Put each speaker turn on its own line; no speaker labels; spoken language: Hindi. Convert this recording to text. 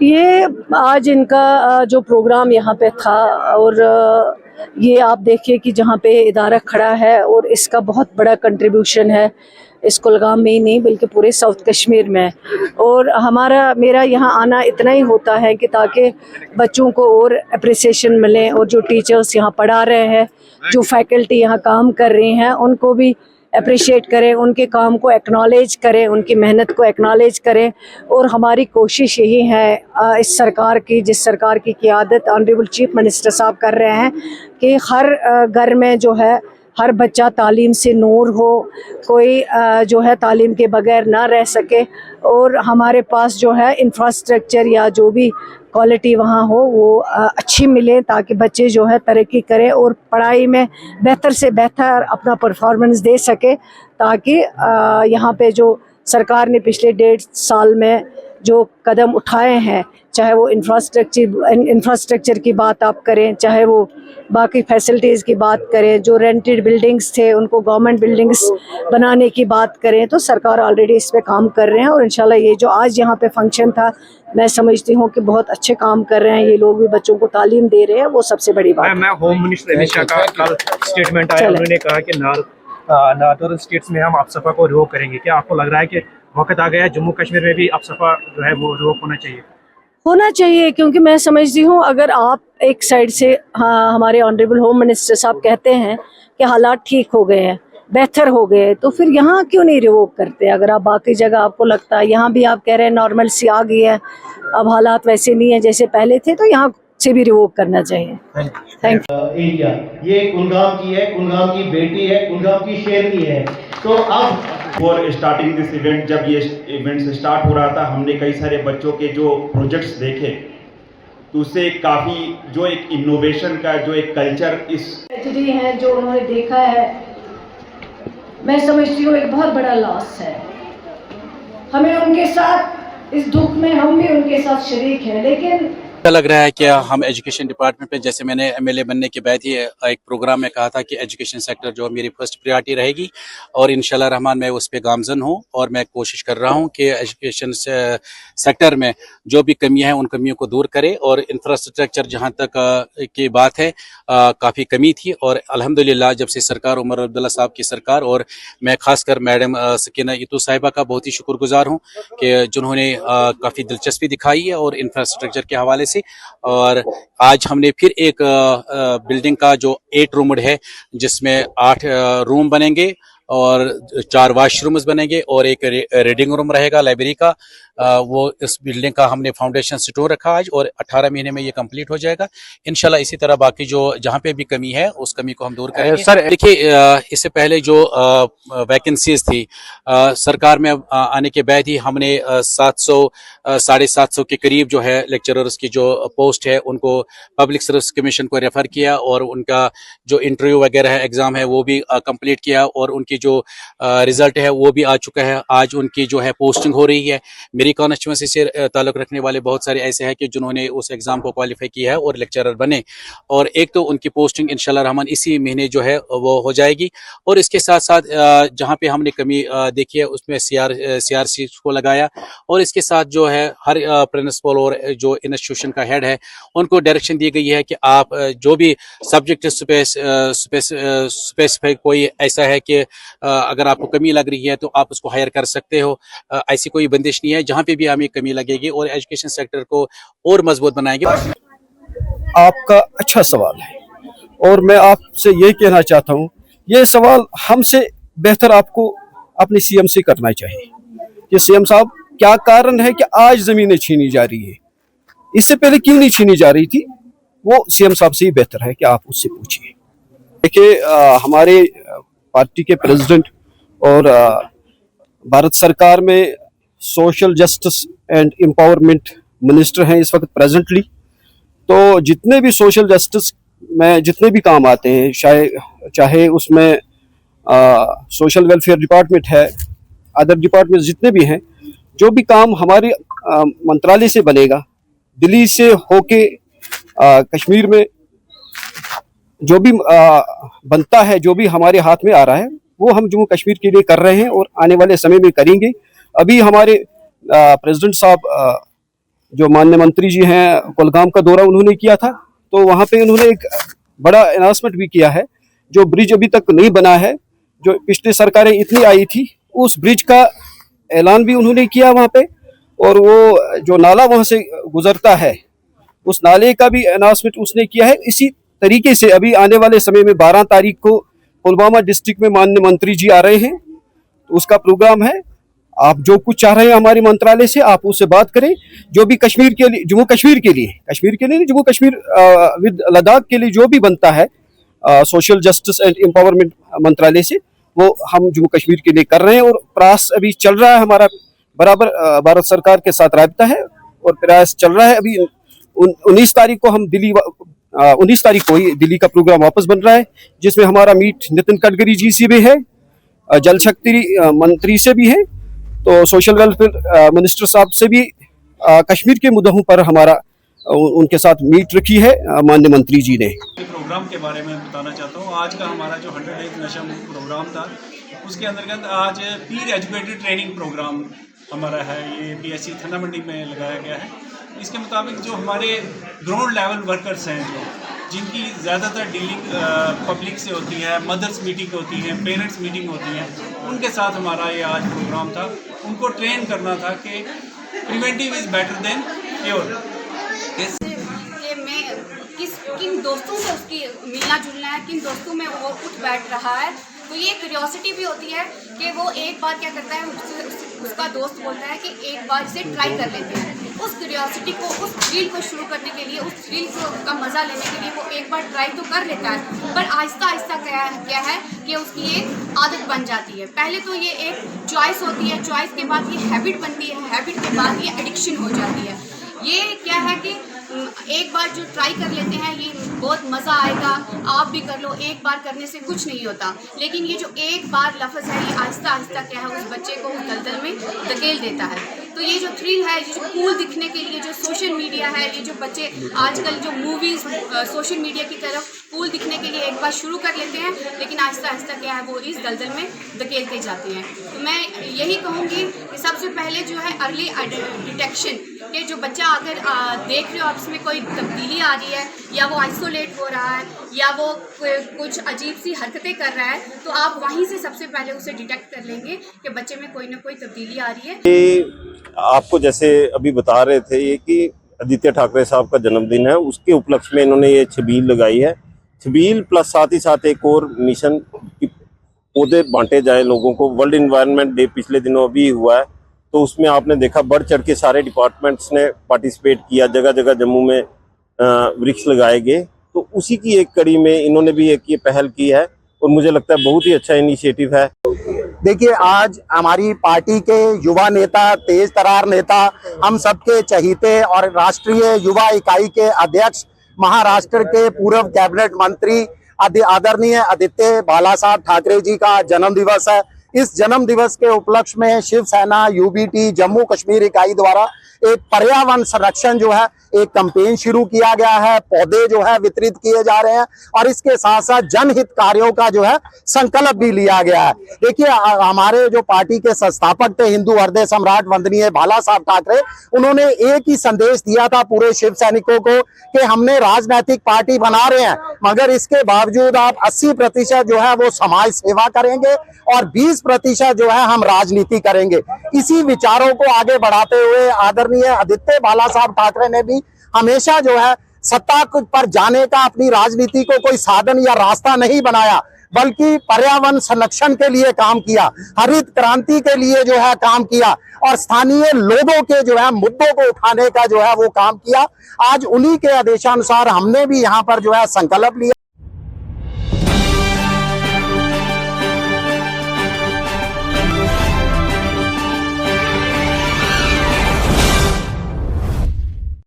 ये आज इनका जो प्रोग्राम यहाँ पे था, और ये आप देखिए कि जहाँ पे इदारा खड़ा है और इसका बहुत बड़ा कंट्रीब्यूशन है इस कुलगाम में ही नहीं बल्कि पूरे साउथ कश्मीर में। और मेरा यहाँ आना इतना ही होता है कि ताकि बच्चों को और अप्रिसिएशन मिले, और जो टीचर्स यहाँ पढ़ा रहे हैं, जो फैकल्टी यहाँ काम कर रही हैं, उनको भी अप्रिशिएट करें, उनके काम को एक्नॉलेज करें, उनकी मेहनत को एक्नॉलेज करें। और हमारी कोशिश यही है इस सरकार की, जिस सरकार की क़ियादत ऑनरेबल चीफ मिनिस्टर साहब कर रहे हैं, कि हर घर में जो है हर बच्चा तालीम से नूर हो, कोई जो है तालीम के बगैर ना रह सके, और हमारे पास जो है इंफ्रास्ट्रक्चर या जो भी क्वालिटी वहाँ हो वो अच्छी मिले, ताकि बच्चे जो है तरक्की करें और पढ़ाई में बेहतर से बेहतर अपना परफॉर्मेंस दे सके, ताकि यहाँ पे जो सरकार ने पिछले 1.5 साल में जो कदम उठाए हैं, चाहे वो इंफ्रास्ट्रक्चर की बात आप करें, चाहे वो बाकी फैसिलिटीज़ की बात करें, जो रेंटेड बिल्डिंग्स थे उनको गवर्नमेंट बिल्डिंग्स बनाने की बात करें, तो सरकार ऑलरेडी इस पे काम कर रहे हैं। और इंशाल्लाह ये जो आज यहाँ पे फंक्शन था, मैं समझती हूँ कि बहुत अच्छे काम कर रहे हैं ये लोग, भी बच्चों को तालीम दे रहे हैं, वो सबसे बड़ी बात है।
मैं होम मिनिस्टर अमित शाह का कल स्टेटमेंट आया, उन्होंने कहा कि नॉर्दर्न स्टेट्स में हम अफसफा को रोक करेंगे। क्या आपको लग रहा है कि वक्त आ गया जम्मू कश्मीर में भी अफसफा जो है वो रोक होना चाहिए? क्योंकि मैं समझती हूँ अगर आप एक साइड से हमारे ऑनरेबल होम मिनिस्टर साहब कहते हैं कि हालात ठीक हो गए हैं, बेहतर हो गए, तो फिर यहाँ क्यों नहीं रिवोक करते? अगर आप बाकी जगह आपको लगता है, यहाँ भी आप कह रहे हैं नॉर्मल सी आ गई है, अब हालात वैसे नहीं है जैसे पहले थे, तो यहाँ से भी रिवोक करना चाहिए। Thank you.
एरिया ये कुलगाम की है, कुलगाम की बेटी है, कुलगाम की शेरनी है। तो अब
फॉर स्टार्टिंग दिस इवेंट, जब ये इवेंट स्टार्ट हो रहा था, हमने कई सारे बच्चों के जो प्रोजेक्ट्स देखे, तो उससे काफ़ी जो एक इनोवेशन का जो एक कल्चर इस
है जो उन्होंने देखा है, मैं समझती हूँ एक बहुत बड़ा लॉस है। हमें उनके साथ इस दुख में, हम भी उनके साथ शरीक हैं, लेकिन
लग रहा है कि हम एजुकेशन डिपार्टमेंट पे, जैसे मैंने एमएलए बनने के बाद ही एक प्रोग्राम में कहा था कि एजुकेशन सेक्टर जो मेरी फर्स्ट प्रायोरिटी रहेगी, और इंशाल्लाह रहमान मैं उस पे गामजन हूँ, और मैं कोशिश कर रहा हूँ कि एजुकेशन सेक्टर में जो भी कमियां हैं उन कमियों को दूर करे। और इंफ्रास्ट्रक्चर जहाँ तक की बात है, काफ़ी कमी थी, और अल्हम्दुलिल्लाह जब से सरकार उमर अब्दुल्ला साहब की सरकार, और मैं खासकर मैडम सकीना इतू साहिबा का बहुत ही शुक्रगुजार हूँ कि जिन्होंने काफ़ी दिलचस्पी दिखाई है और इंफ्रास्ट्रक्चर के हवाले से। और आज हमने फिर एक बिल्डिंग का जो 8 रूमड है, जिसमें 8 रूम बनेंगे और 4 वॉशरूम्स बनेंगे और एक रीडिंग रूम रहेगा लाइब्रेरी का, वो इस बिल्डिंग का हमने फाउंडेशन स्टोन रखा आज, और 18 महीने में ये कंप्लीट हो जाएगा इंशाल्लाह। इसी तरह बाकी जो जहाँ पे भी कमी है उस कमी को हम दूर करेंगे। सर देखिए, इससे पहले जो वैकेंसीज थी सरकार में आने के बाद ही हमने 700 750 के करीब जो है लेक्चरर्स की जो पोस्ट है उनको पब्लिक सर्विस कमीशन को रेफर किया, और उनका जो इंटरव्यू वगैरह है, एग्जाम है, वो भी कंप्लीट किया, और उनकी जो रिजल्ट है वो भी आ चुका है। आज उनकी जो है पोस्टिंग हो रही है। मेरी कॉन्स्टिट्यूंसी से ताल्लुक रखने वाले बहुत सारे ऐसे हैं कि जिन्होंने उस एग्जाम को क्वालिफाई किया है और लेक्चरर बने, और एक तो उनकी पोस्टिंग इंशाल्लाह रहमान इसी महीने जो है वो हो जाएगी। और इसके साथ साथ जहाँ पे हमने कमी देखी है उसमें CRC को लगाया, और इसके साथ जो है हर प्रिंसिपल और जो इंस्टीट्यूशन का हेड है उनको डायरेक्शन दी गई है कि आप जो भी सब्जेक्ट स्पेसिफिक कोई ऐसा है कि अगर आपको कमी लग रही है तो आप उसको हायर कर सकते हो, ऐसी कोई बंदिश नहीं है। जहाँ पे भी हमें कमी लगेगी और एजुकेशन सेक्टर को और मजबूत बनाएंगे।
आपका अच्छा सवाल है, और मैं आपसे ये कहना चाहता हूँ, ये सवाल हमसे बेहतर आपको अपने CM से करना चाहिए कि CM साहब क्या कारण है कि आज जमीनें छीनी जा रही है, इससे पहले क्यों नहीं छीनी जा रही थी? वो CM साहब से ही बेहतर है कि आप उससे पूछिए। देखिए, हमारे पार्टी के प्रेसिडेंट और भारत सरकार में social justice and empowerment minister हैं इस वक्त प्रेजेंटली। तो जितने भी सोशल जस्टिस में जितने भी काम आते हैं, चाहे उसमें सोशल वेलफेयर डिपार्टमेंट है, अदर डिपार्टमेंट जितने भी हैं, जो भी काम हमारे मंत्रालय से बनेगा, दिल्ली से होके कश्मीर में जो भी बनता है, जो भी हमारे हाथ में आ रहा है, वो हम जम्मू कश्मीर के लिए कर रहे हैं और आने वाले समय में करेंगे। अभी हमारे प्रेसिडेंट साहब जो माननीय मंत्री जी हैं कुलगाम का दौरा उन्होंने किया था, तो वहाँ पे उन्होंने एक बड़ा अनाउंसमेंट भी किया है। जो ब्रिज अभी तक नहीं बना है, जो पिछली सरकारें इतनी आई थी, उस ब्रिज का ऐलान भी उन्होंने किया वहाँ पे। और वो जो नाला वहाँ से गुजरता है, उस नाले का भी अनाउंसमेंट उसने किया है। इसी तरीके से अभी आने वाले समय में 12 तारीख को पुलवामा डिस्ट्रिक्ट में माननीय मंत्री जी आ रहे हैं, तो उसका प्रोग्राम है। आप जो कुछ चाह रहे हैं हमारे मंत्रालय से, आप उससे बात करें। जो भी कश्मीर के लिए, जम्मू कश्मीर के लिए नहीं, जम्मू कश्मीर विद लद्दाख के लिए जो भी बनता है सोशल जस्टिस एंड एम्पावरमेंट मंत्रालय से, वो हम जम्मू कश्मीर के लिए कर रहे हैं। और प्रयास अभी चल रहा है हमारा, बराबर भारत सरकार के साथ राब्ता है और प्रयास चल रहा है। अभी 19 तारीख को हम 19 तारीख को ही दिल्ली का प्रोग्राम वापस बन रहा है, जिसमें हमारा मीट नितिन गडकरी जी से भी है, जल शक्ति मंत्री से भी है, तो सोशल वेलफेयर मिनिस्टर साहब से भी कश्मीर के मुद्दों पर हमारा उनके साथ मीट रखी है माननीय मंत्री जी ने।
प्रोग्राम के बारे में बताना चाहता हूँ। आज का हमारा जो 100 डेज नशा मुक्त प्रोग्राम था, उसके अंतर्गत आज पीर एजुकेटेड ट्रेनिंग प्रोग्राम हमारा है, ये PSC थन्ना मंडी में लगाया गया है। इसके मुताबिक जो हमारे ग्राउंड लेवल वर्कर्स हैं, जिनकी ज़्यादातर डीलिंग पब्लिक से होती है, मदर्स मीटिंग होती है, पेरेंट्स मीटिंग होती है, उनके साथ हमारा ये आज प्रोग्राम था। उनको ट्रेन करना था कि preventive is better than cure.
किन दोस्तों से उसकी मिलना जुलना है, किन दोस्तों में वो उठ बैठ रहा है, तो ये क्यूरियोसिटी भी होती है कि वो एक बार क्या करता है, उसका दोस्त बोलता है कि एक बार इसे ट्राई कर लेते हैं। उस क्यूरियोसिटी को, उस थ्रिल को शुरू करने के लिए, उस थ्रिल का मज़ा लेने के लिए वो एक बार ट्राई तो कर लेता है, पर आहिस्ता आहिस्ता क्या है कि उसकी एक आदत बन जाती है। पहले तो ये एक चॉइस होती है, चॉइस के बाद ये हैबिट बनती है, हैबिट के बाद ये एडिक्शन हो जाती है। ये क्या है कि एक बार जो ट्राई कर लेते हैं, ये बहुत मज़ा आएगा, आप भी कर लो, एक बार करने से कुछ नहीं होता। लेकिन ये जो एक बार लफ्ज़ है, ये आहिस्ता आहिस्ता क्या है, उस बच्चे को उस दलदल में धकेल देता है। तो ये जो थ्रिल है, ये जो कूल दिखने के लिए जो सोशल मीडिया है, ये जो बच्चे आजकल जो मूवीज़ सोशल मीडिया की तरफ कूल दिखने के लिए एक बार शुरू कर लेते हैं, लेकिन आहिस्ता आहिस्ता क्या है, वो इस दलदल में धकेलते जाते हैं। तो मैं यही कहूँगी कि सबसे पहले जो है अर्ली डिटेक्शन, कि जो बच्चा अगर देख रहे हो आप इसमें कोई तब्दीली आ रही है, या वो आइसोलेट हो रहा है, या वो कुछ अजीब सी हरकतें कर रहा है, तो आप वहीं से सबसे पहले उसे डिटेक्ट कर लेंगे कि बच्चे में कोई ना कोई तब्दीली आ रही है।
आपको जैसे अभी बता रहे थे ये कि आदित्य ठाकरे साहब का जन्मदिन है, उसके उपलक्ष्य में इन्होंने ये छबील लगाई है। छबील प्लस साथ ही साथ एक और मिशन कि पौधे बांटे जाए लोगों को। वर्ल्ड इन्वायरमेंट डे पिछले दिनों अभी हुआ है, तो उसमें आपने देखा बढ़ चढ़ के सारे डिपार्टमेंट्स ने पार्टिसिपेट किया, जगह जगह जम्मू में वृक्ष लगाए गए। तो उसी की एक कड़ी में इन्होंने भी एक ये पहल की है और मुझे लगता है बहुत ही अच्छा इनिशिएटिव है।
देखिए, आज हमारी पार्टी के युवा नेता, तेज तरार नेता, हम सबके चहीते और राष्ट्रीय युवा इकाई के अध्यक्ष, महाराष्ट्र के पूर्व कैबिनेट मंत्री आदरणीय आदित्य बाला साहब ठाकरे जी का जन्म दिवस है। इस जन्म दिवस के उपलक्ष्य में शिवसेना UBT जम्मू कश्मीर इकाई द्वारा एक पर्यावरण संरक्षण जो है एक कैंपेन शुरू किया गया है। पौधे जो है वितरित किए जा रहे हैं और इसके साथ साथ जनहित कार्यों का जो है संकल्प भी लिया गया है। देखिए, हमारे जो पार्टी के संस्थापक थे, हिंदू हृदय सम्राट वंदनीय बाला साहब ठाकरे, उन्होंने एक ही संदेश दिया था पूरे शिव सैनिकों को कि हमने राजनीतिक पार्टी बना रहे हैं, मगर इसके बावजूद आप 80% जो है वो समाज सेवा करेंगे और 20% जो है हम राजनीति करेंगे। इसी विचारों को आगे बढ़ाते हुए आदरणीय आदित्य बाला साहब ठाकरे ने भी हमेशा जो है सत्ता पर जाने का अपनी राजनीति को कोई साधन या रास्ता नहीं बनाया, बल्कि पर्यावरण संरक्षण के लिए काम किया, हरित क्रांति के लिए जो है काम किया और स्थानीय लोगों के जो है मुद्दों को उठाने का जो है वो काम किया। आज उन्हीं के आदेशानुसार हमने भी यहाँ पर जो है संकल्प लिया।